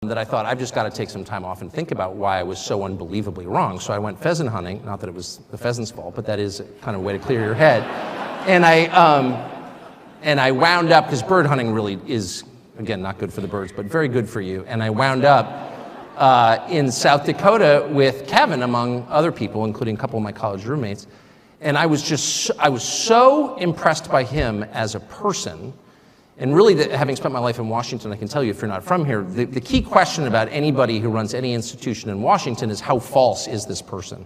that I thought, I've just got to take some time off and think about why I was so unbelievably wrong. So I went pheasant hunting, not that it was the pheasant's fault, but that is kind of a way to clear your head. And I wound up, because bird hunting really is, again, not good for the birds, but very good for you. And I wound up in South Dakota with Kevin, among other people, including a couple of my college roommates. And I was so impressed by him as a person. And really, having spent my life in Washington, I can tell you, if you're not from here, the key question about anybody who runs any institution in Washington is, how false is this person?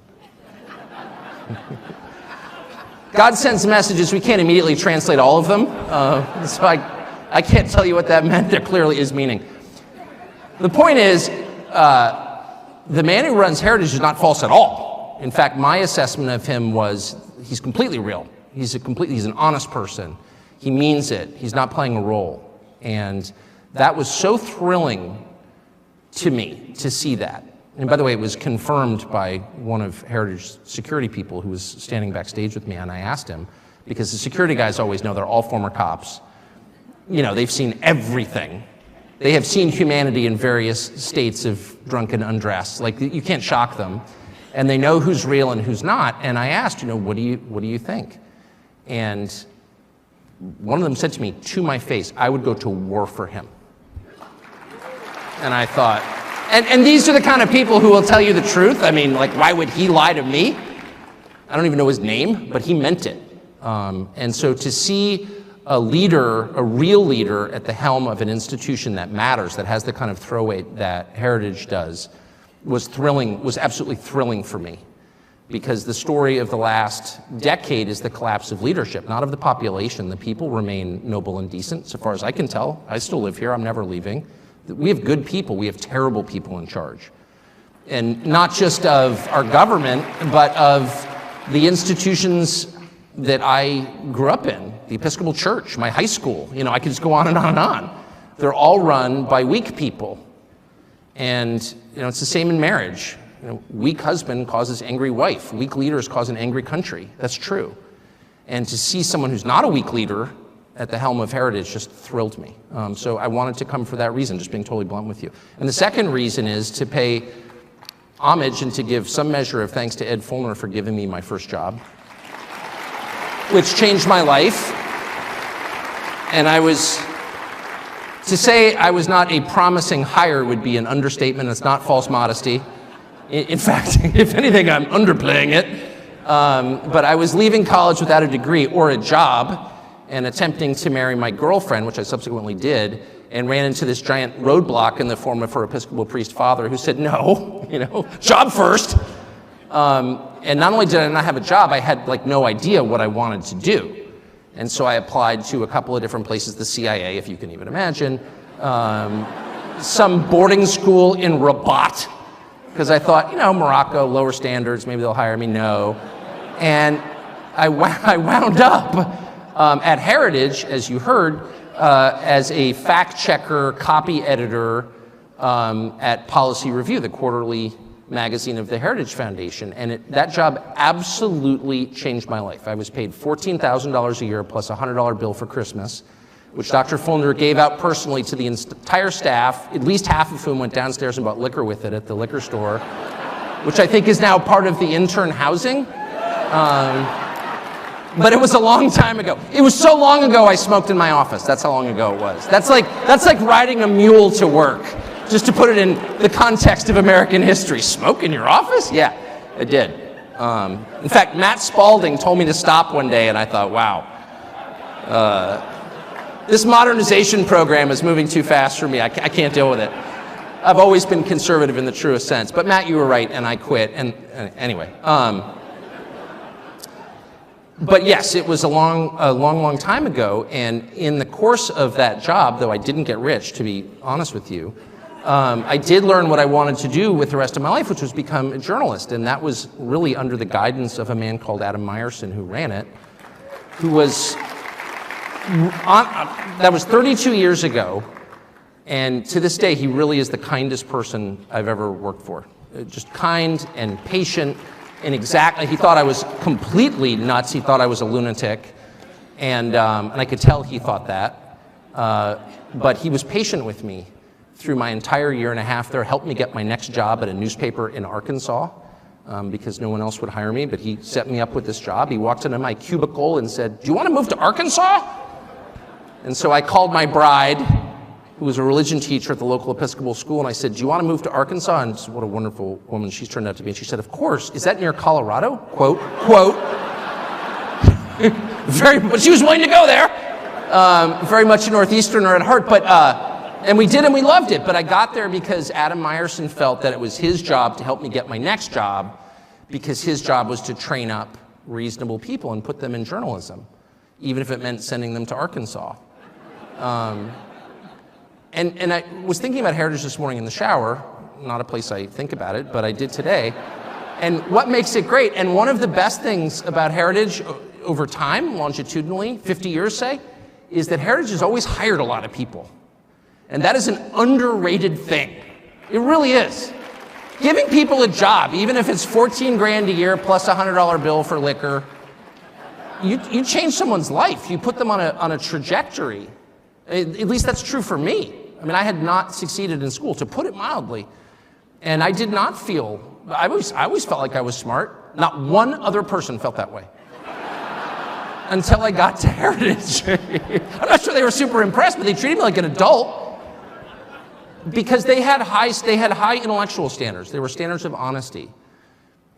God sends messages, we can't immediately translate all of them, so I can't tell you what that meant. There clearly is meaning. The point is, the man who runs Heritage is not false at all. In fact, my assessment of him was, he's completely real. He's an honest person. He means it. He's not playing a role. And that was so thrilling to me to see that. And by the way, it was confirmed by one of Heritage's security people who was standing backstage with me, and I asked him, because the security guys always know, they're all former cops. You know, they've seen everything. They have seen humanity in various states of drunken undress. Like, you can't shock them. And they know who's real and who's not. And I asked, what do you think? And one of them said to me, to my face, I would go to war for him. And I thought, and these are the kind of people who will tell you the truth. I mean, like, why would he lie to me? I don't even know his name, but he meant it. And so to see a leader, a real leader at the helm of an institution that matters, that has the kind of throw weight that Heritage does, was thrilling, was absolutely thrilling for me. Because the story of the last decade is the collapse of leadership, not of the population. The people remain noble and decent, so far as I can tell. I still live here, I'm never leaving. We have good people, we have terrible people in charge. And not just of our government, but of the institutions that I grew up in. The Episcopal Church, my high school, I could just go on and on and on. They're all run by weak people. And it's the same in marriage. Weak husband causes angry wife. Weak leaders cause an angry country. That's true. And to see someone who's not a weak leader at the helm of Heritage just thrilled me. So I wanted to come for that reason, just being totally blunt with you. And the second reason is to pay homage and to give some measure of thanks to Ed Fulner for giving me my first job, which changed my life. And to say I was not a promising hire would be an understatement. It's not false modesty. In fact, if anything, I'm underplaying it. But I was leaving college without a degree or a job and attempting to marry my girlfriend, which I subsequently did, and ran into this giant roadblock in the form of her Episcopal priest father who said, no, job first. And not only did I not have a job, I had no idea what I wanted to do. And so I applied to a couple of different places, the CIA, if you can even imagine, some boarding school in Rabat, because I thought, Morocco, lower standards, maybe they'll hire me. No. And I wound up at Heritage, as you heard, as a fact checker, copy editor at Policy Review, the quarterly magazine of the Heritage Foundation. And that job absolutely changed my life. I was paid $14,000 a year plus a $100 bill for Christmas, which Dr. Fulner gave out personally to the entire staff, at least half of whom went downstairs and bought liquor with it at the liquor store, which I think is now part of the intern housing. But it was a long time ago. It was so long ago I smoked in my office. That's how long ago it was. That's like riding a mule to work, just to put it in the context of American history. Smoke in your office? Yeah, I did. In fact, Matt Spalding told me to stop one day, and I thought, wow. This modernization program is moving too fast for me. I can't deal with it. I've always been conservative in the truest sense. But Matt, you were right, and I quit. And anyway. But yes, it was a long time ago. And in the course of that job, though I didn't get rich, to be honest with you, I did learn what I wanted to do with the rest of my life, which was become a journalist. And that was really under the guidance of a man called Adam Meyerson, who ran it, who was... that was 32 years ago, and to this day, he really is the kindest person I've ever worked for. Just kind and patient, and he thought I was completely nuts. He thought I was a lunatic, and I could tell he thought that. But he was patient with me through my entire year and a half there, helped me get my next job at a newspaper in Arkansas, because no one else would hire me, but he set me up with this job. He walked into my cubicle and said, "Do you want to move to Arkansas?" And so I called my bride, who was a religion teacher at the local Episcopal school, and I said, "Do you want to move to Arkansas?" And what a wonderful woman she's turned out to be. And she said, "Of course. Is that near Colorado?" Quote. But she was willing to go there. Very much a Northeasterner at heart, but and we did, and we loved it. But I got there because Adam Meyerson felt that it was his job to help me get my next job, because his job was to train up reasonable people and put them in journalism, even if it meant sending them to Arkansas. And I was thinking about Heritage this morning in the shower, not a place I think about it, but I did today. And what makes it great, and one of the best things about Heritage over time, longitudinally, 50 years say, is that Heritage has always hired a lot of people. And that is an underrated thing. It really is. Giving people a job, even if it's 14 grand a year plus a $100 bill for liquor, you change someone's life. You put them on a trajectory. At least that's true for me. I mean, I had not succeeded in school, to put it mildly. And I did not feel, I always felt like I was smart. Not one other person felt that way. Until I got to Heritage. I'm not sure they were super impressed, but they treated me like an adult. Because they had high intellectual standards. They were standards of honesty.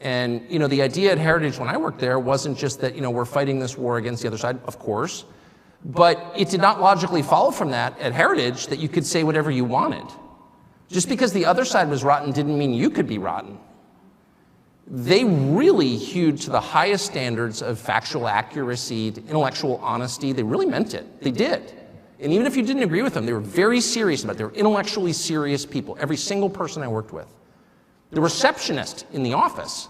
And, the idea at Heritage when I worked there wasn't just that, we're fighting this war against the other side, of course. But it did not logically follow from that at Heritage that you could say whatever you wanted. Just because the other side was rotten didn't mean you could be rotten. They really hewed to the highest standards of factual accuracy, intellectual honesty. They really meant it. They did. And even if you didn't agree with them, they were very serious about it. They were intellectually serious people, every single person I worked with. The receptionist in the office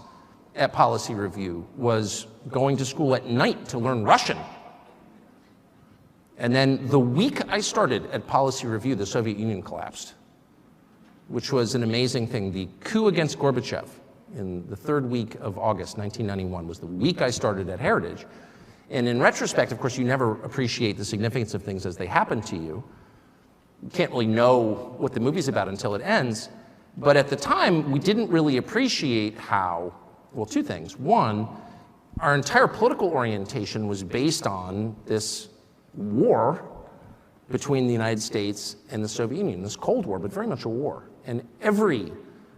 at Policy Review was going to school at night to learn Russian. And then the week I started at Policy Review, the Soviet Union collapsed, which was an amazing thing. The coup against Gorbachev in the third week of August 1991 was the week I started at Heritage. And in retrospect, of course, you never appreciate the significance of things as they happen to you. You can't really know what the movie's about until it ends. But at the time, we didn't really appreciate how, well, two things. One, our entire political orientation was based on this war between the United States and the Soviet Union, this Cold War, but very much a war. And every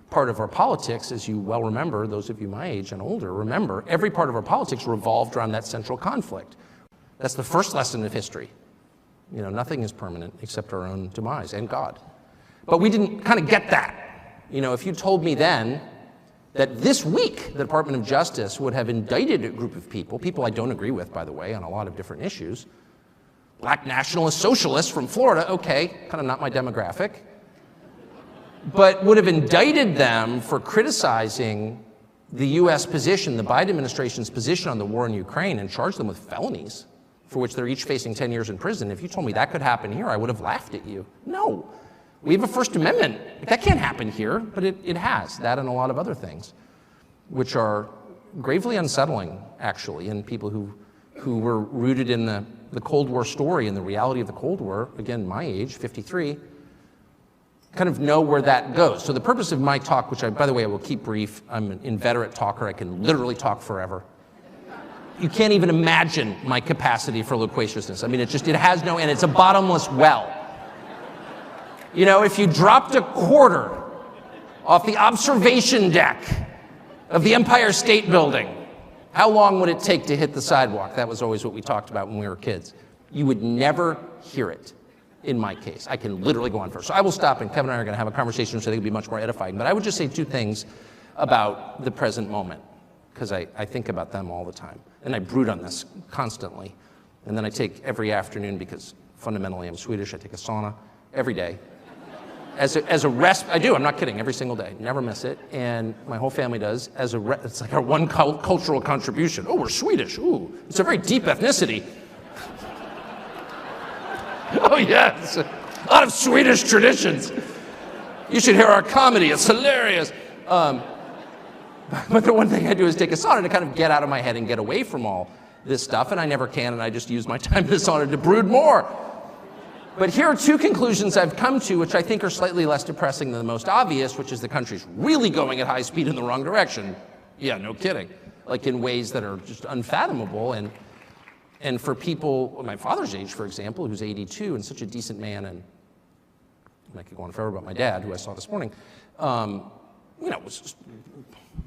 part of our politics, as you well remember, those of you my age and older remember, every part of our politics revolved around that central conflict. That's the first lesson of history. Nothing is permanent except our own demise and God. But we didn't kind of get that. If you told me then that this week the Department of Justice would have indicted a group of people I don't agree with, by the way, on a lot of different issues, black nationalist socialists from Florida, okay, kind of not my demographic, but would have indicted them for criticizing the U.S. position, the Biden administration's position on the war in Ukraine, and charged them with felonies for which they're each facing 10 years in prison. If you told me that could happen here, I would have laughed at you. No. We have a First Amendment. That can't happen here, but it has. That and a lot of other things, which are gravely unsettling, actually, in people who were rooted in the Cold War story and the reality of the Cold War, again, my age, 53, kind of know where that goes. So the purpose of my talk, which by the way, I will keep brief. I'm an inveterate talker. I can literally talk forever. You can't even imagine my capacity for loquaciousness. I mean, it has no end. It's a bottomless well. If you dropped a quarter off the observation deck of the Empire State Building, how long would it take to hit the sidewalk? That was always what we talked about when we were kids. You would never hear it. In my case, I can literally go on first. So I will stop, and Kevin and I are going to have a conversation which I think will be much more edifying. But I would just say two things about the present moment, because I think about them all the time. And I brood on this constantly. And then I take every afternoon, because fundamentally I'm Swedish, I take a sauna every day. As a rest, I do, I'm not kidding, every single day, never miss it. And my whole family does. It's like our one cultural contribution. Oh, we're Swedish, ooh, it's a very deep ethnicity. Oh, yes. A lot of Swedish traditions. You should hear our comedy. It's hilarious. But the one thing I do is take a sauna to kind of get out of my head and get away from all this stuff, and I never can, and I just use my time in the sauna to brood more. But here are two conclusions I've come to, which I think are slightly less depressing than the most obvious, which is the country's really going at high speed in the wrong direction. Yeah, no kidding. Like in ways that are just unfathomable. And for people my father's age, for example, who's 82 and such a decent man, and I could go on forever about my dad, who I saw this morning, was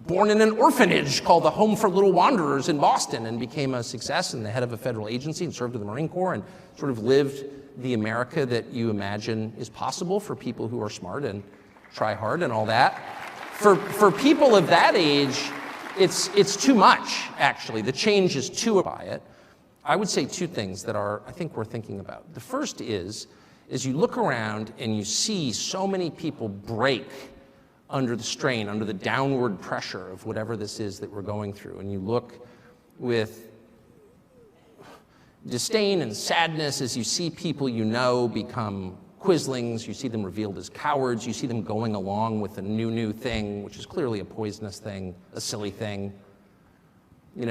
born in an orphanage called the Home for Little Wanderers in Boston and became a success and the head of a federal agency and served in the Marine Corps and sort of lived the America that you imagine is possible for people who are smart and try hard and all that. For people of that age, it's too much, actually. The change is too by it. I would say two things that I think we're thinking about. The first is you look around and you see so many people break under the strain, under the downward pressure of whatever this is that we're going through. And you look with disdain and sadness as you see people you know become quislings, you see them revealed as cowards, you see them going along with a new thing, which is clearly a poisonous thing, a silly thing,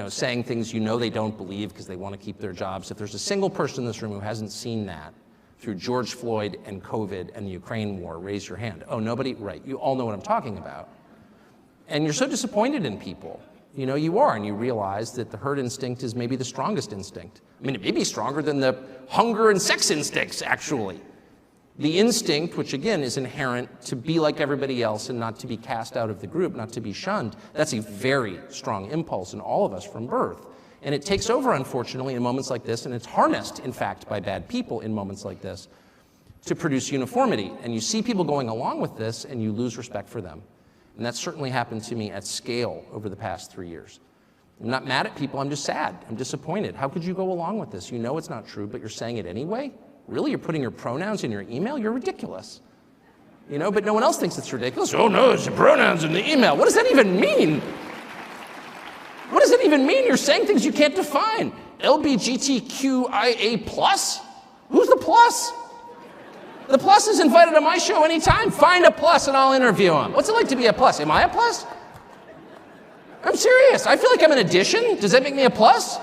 saying things they don't believe because they want to keep their jobs. If there's a single person in this room who hasn't seen that through George Floyd and COVID and the Ukraine war, raise your hand. Oh, nobody? Right, you all know what I'm talking about. And you're so disappointed in people. You are, and you realize that the herd instinct is maybe the strongest instinct. I mean, it may be stronger than the hunger and sex instincts, actually. The instinct, which again is inherent to be like everybody else and not to be cast out of the group, not to be shunned, that's a very strong impulse in all of us from birth. And it takes over, unfortunately, in moments like this, and it's harnessed, in fact, by bad people in moments like this, to produce uniformity. And you see people going along with this, and you lose respect for them. And that's certainly happened to me at scale over the past 3 years. I'm not mad at people, I'm just sad, I'm disappointed. How could you go along with this? You know it's not true, but you're saying it anyway? Really, you're putting your pronouns in your email? You're ridiculous. But no one else thinks it's ridiculous. Oh no, it's the pronouns in the email. What does that even mean? What does it even mean? You're saying things you can't define. LBGTQIA+? Who's the plus? The plus is invited to my show anytime. Find a plus and I'll interview him. What's it like to be a plus? Am I a plus? I'm serious. I feel like I'm an addition. Does that make me a plus?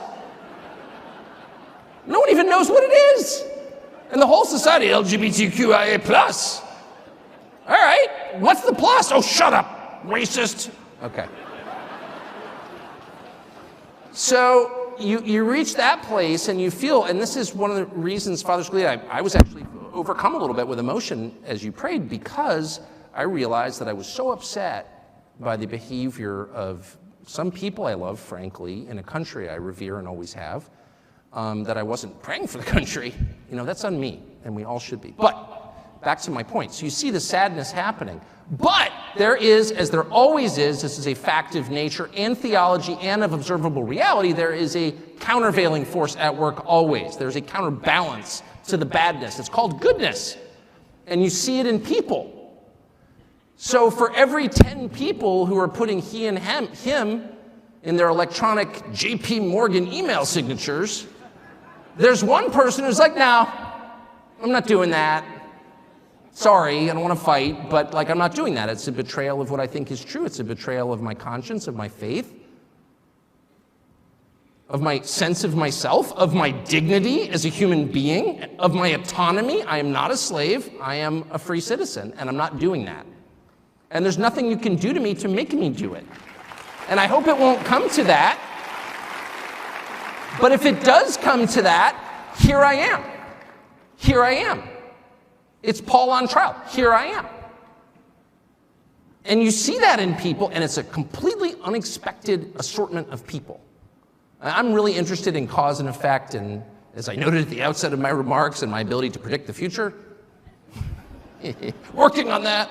No one even knows what it is. And the whole society, LGBTQIA+. All right, what's the plus? Oh, shut up, racist. Okay. So you reach that place and you feel, and this is one of the reasons, Father Scalia, I was actually overcome a little bit with emotion as you prayed, because I realized that I was so upset by the behavior of some people I love, frankly, in a country I revere and always have, that I wasn't praying for the country. That's on me, and we all should be. But back to my point. So you see the sadness happening. But there is, as there always is, this is a fact of nature and theology and of observable reality, there is a countervailing force at work always. There's a counterbalance to the badness. It's called goodness. And you see it in people. So for every 10 people who are putting he and him in their electronic JP Morgan email signatures, there's one person who's like, no, I'm not doing that. Sorry, I don't want to fight, but I'm not doing that. It's a betrayal of what I think is true. It's a betrayal of my conscience, of my faith, of my sense of myself, of my dignity as a human being, of my autonomy. I am not a slave. I am a free citizen, and I'm not doing that. And there's nothing you can do to me to make me do it. And I hope it won't come to that. But if it does come to that, here I am. Here I am. It's Paul on trial. Here I am. And you see that in people, and it's a completely unexpected assortment of people. I'm really interested in cause and effect, and as I noted at the outset of my remarks, and my ability to predict the future. Working on that.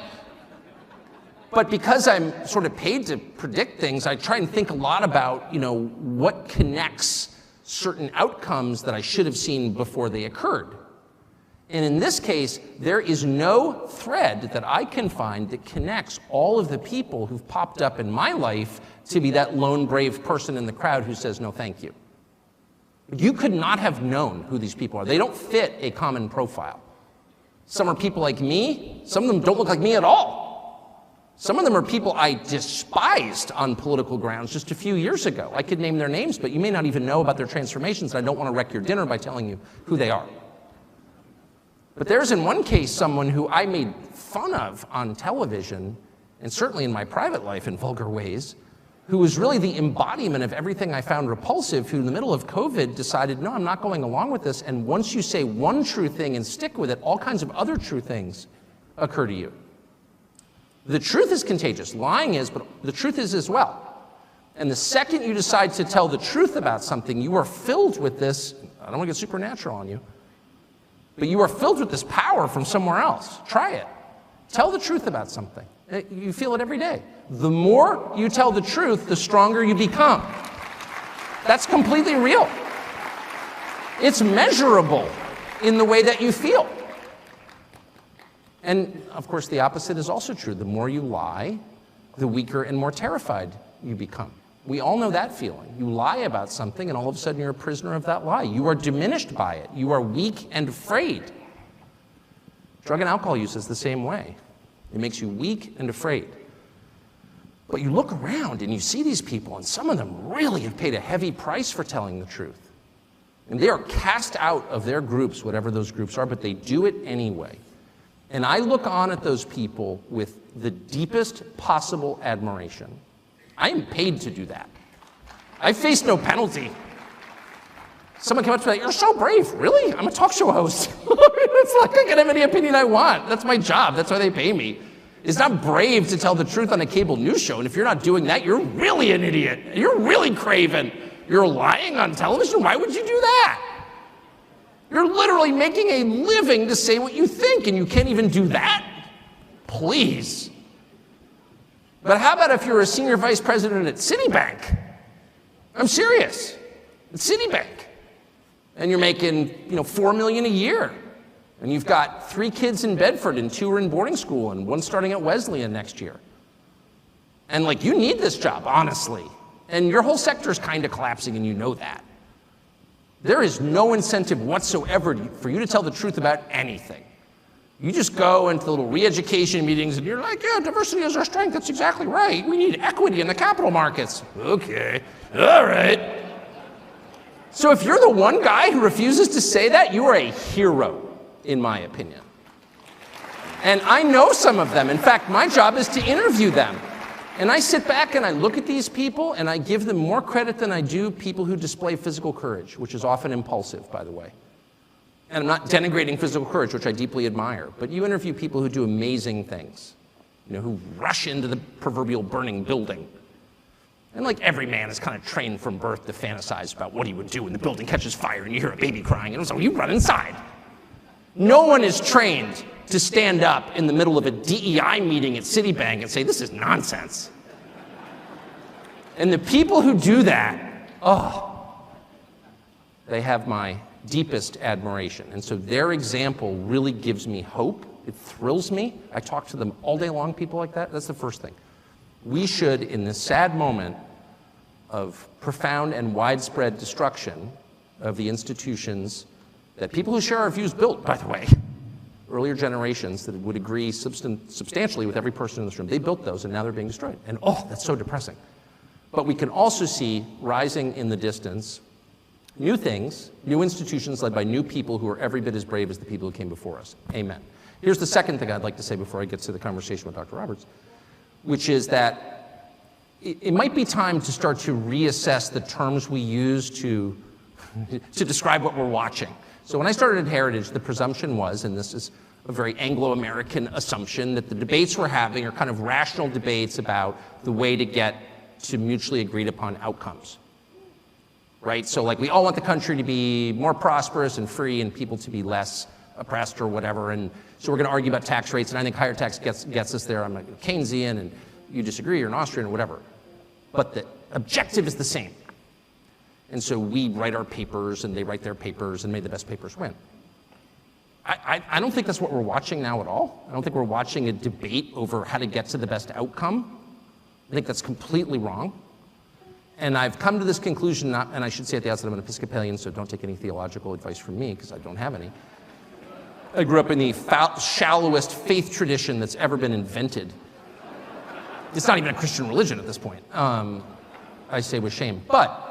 But because I'm sort of paid to predict things, I try and think a lot about, what connects certain outcomes that I should have seen before they occurred. And in this case, there is no thread that I can find that connects all of the people who've popped up in my life to be that lone brave person in the crowd who says, no, thank you. You could not have known who these people are. They don't fit a common profile. Some are people like me. Some of them don't look like me at all. Some of them are people I despised on political grounds just a few years ago. I could name their names, but you may not even know about their transformations, and I don't want to wreck your dinner by telling you who they are. But there's in one case someone who I made fun of on television, and certainly in my private life in vulgar ways, who was really the embodiment of everything I found repulsive, who in the middle of COVID decided, no, I'm not going along with this. And once you say one true thing and stick with it, all kinds of other true things occur to you. The truth is contagious. Lying is, but the truth is as well. And the second you decide to tell the truth about something, you are filled with this, I don't want to get supernatural on you, but you are filled with this power from somewhere else. Try it. Tell the truth about something. You feel it every day. The more you tell the truth, the stronger you become. That's completely real. It's measurable in the way that you feel. And of course, the opposite is also true. The more you lie, the weaker and more terrified you become. We all know that feeling. You lie about something, and all of a sudden you're a prisoner of that lie. You are diminished by it. You are weak and afraid. Drug and alcohol use is the same way. It makes you weak and afraid. But you look around and you see these people, and some of them really have paid a heavy price for telling the truth. And they are cast out of their groups, whatever those groups are, but they do it anyway. And I look on at those people with the deepest possible admiration. I am paid to do that. I face no penalty. Someone came up to me like, you're so brave. Really? I'm a talk show host. It's like I can have any opinion I want. That's my job. That's why they pay me. It's not brave to tell the truth on a cable news show. And if you're not doing that, you're really an idiot. You're really craven. You're lying on television. Why would you do that? You're literally making a living to say what you think, and you can't even do that? Please. But how about if you're a senior vice president at Citibank? I'm serious. At Citibank. And you're making, $4 million a year. And you've got 3 kids in Bedford, and 2 are in boarding school, and 1 starting at Wesleyan next year. And you need this job, honestly. And your whole sector is kind of collapsing, and you know that. There is no incentive whatsoever for you to tell the truth about anything. You just go into the little re-education meetings, and you're like, yeah, diversity is our strength. That's exactly right. We need equity in the capital markets. Okay, all right. So if you're the one guy who refuses to say that, you are a hero, in my opinion. And I know some of them. In fact, my job is to interview them. And I sit back and I look at these people, and I give them more credit than I do people who display physical courage, which is often impulsive, by the way. And I'm not denigrating physical courage, which I deeply admire. But you interview people who do amazing things, who rush into the proverbial burning building. And every man is kind of trained from birth to fantasize about what he would do when the building catches fire and you hear a baby crying, and so you run inside. No one is trained to stand up in the middle of a DEI meeting at Citibank and say, this is nonsense. And the people who do that, they have my deepest admiration. And so their example really gives me hope. It thrills me. I talk to them all day long, people like that. That's the first thing. We should, in this sad moment of profound and widespread destruction of the institutions that people who share our views built, by the way, earlier generations that would agree substantially with every person in this room, they built those, and now they're being destroyed. And that's so depressing. But we can also see rising in the distance new things, new institutions led by new people who are every bit as brave as the people who came before us. Amen. Here's the second thing I'd like to say before I get to the conversation with Dr. Roberts, which is that it might be time to start to reassess the terms we use to describe what we're watching. So when I started at Heritage, the presumption was, and this is a very Anglo-American assumption, that the debates we're having are kind of rational debates about the way to get to mutually agreed upon outcomes. Right? So we all want the country to be more prosperous and free and people to be less oppressed or whatever. And so we're going to argue about tax rates, and I think higher tax gets us there. I'm a Keynesian, and you disagree, you're an Austrian or whatever. But the objective is the same. And so we write our papers, and they write their papers, and may the best papers win. I don't think that's what we're watching now at all. I don't think we're watching a debate over how to get to the best outcome. I think that's completely wrong. And I've come to this conclusion, and I should say at the outset, I'm an Episcopalian, so don't take any theological advice from me, because I don't have any. I grew up in the shallowest faith tradition that's ever been invented. It's not even a Christian religion at this point, I say with shame. But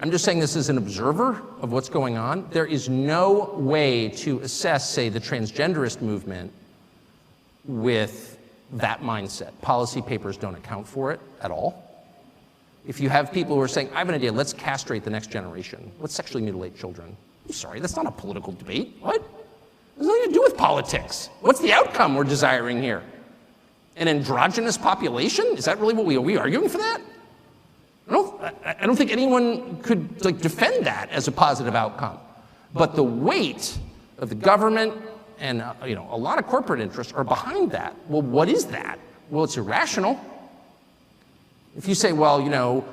I'm just saying this as an observer of what's going on. There is no way to assess, say, the transgenderist movement with that mindset. Policy papers don't account for it at all. If you have people who are saying, I have an idea, let's castrate the next generation. Let's sexually mutilate children. I'm sorry, that's not a political debate. What? It has nothing to do with politics. What's the outcome we're desiring here? An androgynous population? Is that really what are we arguing for that? I don't think anyone could defend that as a positive outcome. But the weight of the government and a lot of corporate interests are behind that. Well, what is that? Well, it's irrational. If you say, well,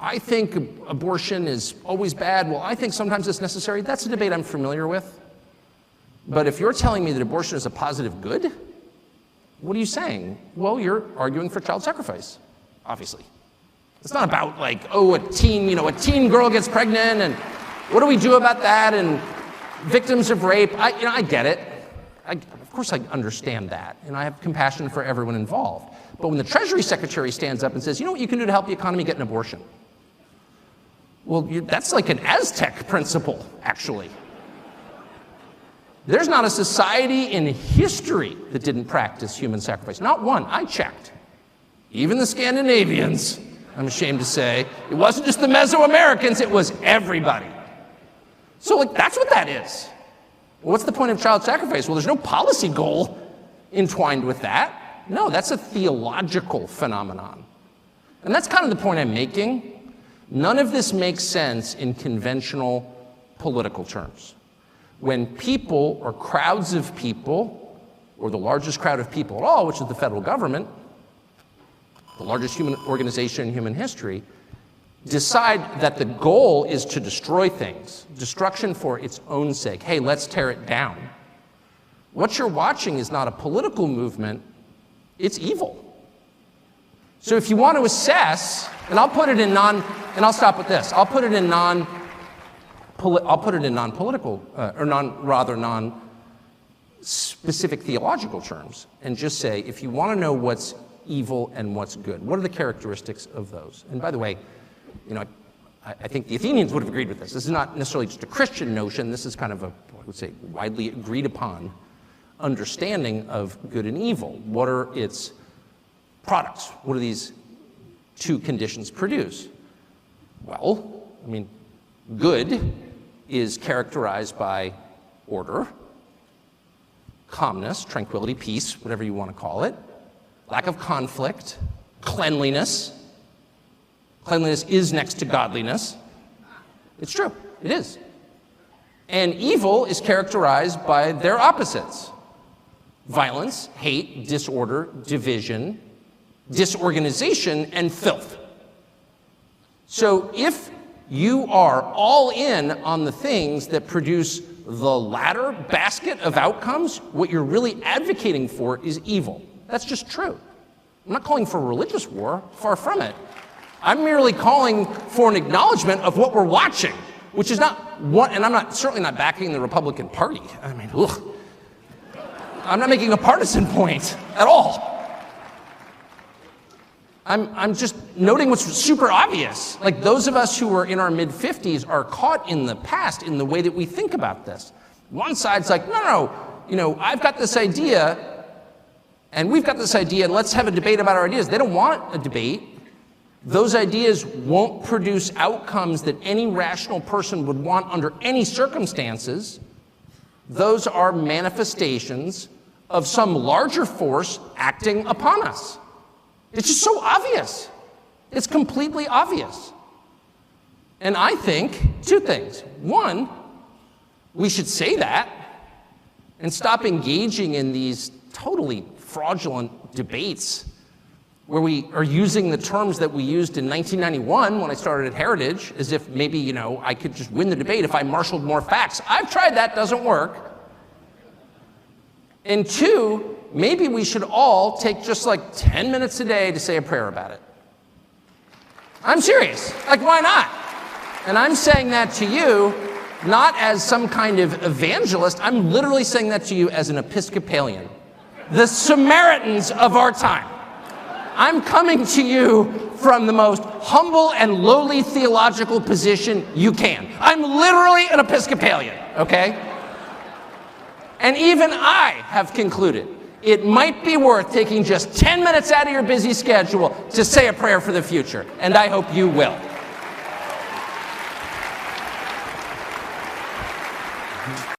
I think abortion is always bad, well, I think sometimes it's necessary, that's a debate I'm familiar with. But if you're telling me that abortion is a positive good, what are you saying? Well, you're arguing for child sacrifice, obviously. It's not about a teen girl gets pregnant and what do we do about that and victims of rape. I get it. Of course I understand that and I have compassion for everyone involved. But when the Treasury Secretary stands up and says, you know what you can do to help the economy? Get an abortion. Well, that's like an Aztec principle, actually. There's not a society in history that didn't practice human sacrifice. Not one. I checked. Even the Scandinavians, I'm ashamed to say. It wasn't just the Mesoamericans, it was everybody. So that's what that is. Well, what's the point of child sacrifice? Well, there's no policy goal entwined with that. No, that's a theological phenomenon. And that's kind of the point I'm making. None of this makes sense in conventional political terms. When people or crowds of people, or the largest crowd of people at all, which is the federal government, the largest human organization in human history, decide that the goal is to destroy things, destruction for its own sake. Hey, let's tear it down. What you're watching is not a political movement, it's evil. So if you want to assess, and I'll put it in I'll stop with this. I'll put it in non-political, or non-specific theological terms, and just say, if you want to know what's evil and what's good, what are the characteristics of those? And by the way, I think the Athenians would have agreed with this. This is not necessarily just a Christian notion. This is kind of I would say, widely agreed upon understanding of good and evil. What are its products? What do these two conditions produce? Well, good is characterized by order, calmness, tranquility, peace, whatever you want to call it, lack of conflict, cleanliness. Cleanliness is next to godliness. It's true, it is. And evil is characterized by their opposites: violence, hate, disorder, division, disorganization, and filth. So if you are all in on the things that produce the latter basket of outcomes, what you're really advocating for is evil. That's just true. I'm not calling for a religious war, far from it. I'm merely calling for an acknowledgement of what we're watching, which is not what, and I'm certainly not backing the Republican Party. I'm not making a partisan point at all. I'm just noting what's super obvious. Like, those of us who are in our mid-50s are caught in the past in the way that we think about this. One side's like, no, I've got this idea, and we've got this idea, and let's have a debate about our ideas. They don't want a debate. Those ideas won't produce outcomes that any rational person would want under any circumstances. Those are manifestations of some larger force acting upon us. It's just so obvious. It's completely obvious. And I think two things. One, we should say that and stop engaging in these totally fraudulent debates where we are using the terms that we used in 1991 when I started at Heritage, as if maybe, I could just win the debate if I marshaled more facts. I've tried that, doesn't work. And two, maybe we should all take just 10 minutes a day to say a prayer about it. I'm serious. Why not? And I'm saying that to you not as some kind of evangelist. I'm literally saying that to you as an Episcopalian. The Samaritans of our time. I'm coming to you from the most humble and lowly theological position you can. I'm literally an Episcopalian, okay? And even I have concluded it might be worth taking just 10 minutes out of your busy schedule to say a prayer for the future, and I hope you will.